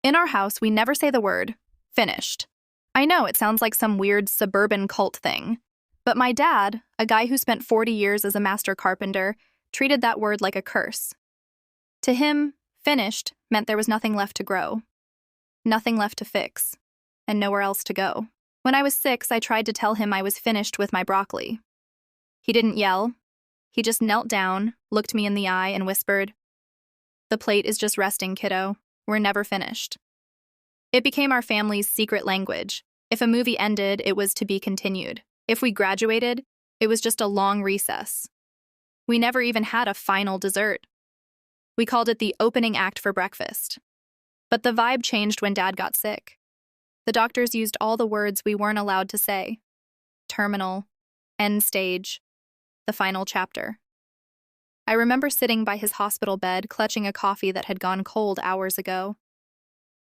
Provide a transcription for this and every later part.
In our house, we never say the word finished. I know it sounds like some weird suburban cult thing, but my dad, a guy who spent 40 years as a master carpenter, treated that word like a curse. To him, finished meant there was nothing left to grow, nothing left to fix, and nowhere else to go. When I was 6, I tried to tell him I was finished with my broccoli. He didn't yell. He just knelt down, looked me in the eye, and whispered, "The plate is just resting, kiddo. We're never finished." It became our family's secret language. If a movie ended, it was to be continued. If we graduated, it was just a long recess. We never even had a final dessert. We called it the opening act for breakfast. But the vibe changed when Dad got sick. The doctors used all the words we weren't allowed to say. Terminal, end stage, the final chapter. I remember sitting by his hospital bed, clutching a coffee that had gone cold hours ago.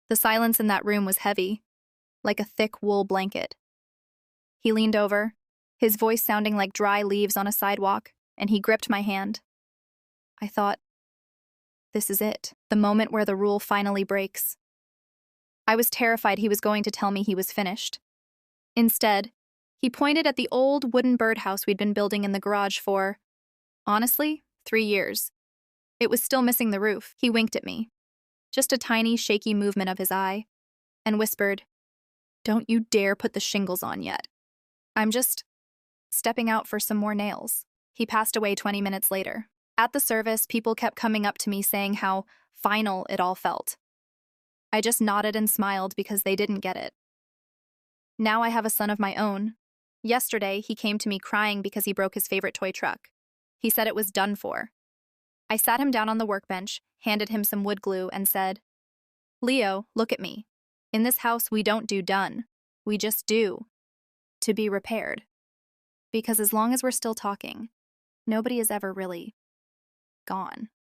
The silence in that room was heavy, like a thick wool blanket. He leaned over, his voice sounding like dry leaves on a sidewalk, and he gripped my hand. I thought, this is it, the moment where the rule finally breaks. I was terrified he was going to tell me he was finished. Instead, he pointed at the old wooden birdhouse we'd been building in the garage for, honestly, 3 years. It was still missing the roof. He winked at me, just a tiny, shaky movement of his eye, and whispered, "Don't you dare put the shingles on yet. I'm just stepping out for some more nails." He passed away 20 minutes later. At the service, people kept coming up to me saying how final it all felt. I just nodded and smiled because they didn't get it. Now I have a son of my own. Yesterday, he came to me crying because he broke his favorite toy truck. He said it was done for. I sat him down on the workbench, handed him some wood glue, and said, "Leo, look at me. In this house, we don't do done. We just do. To be repaired. Because as long as we're still talking, nobody is ever really gone."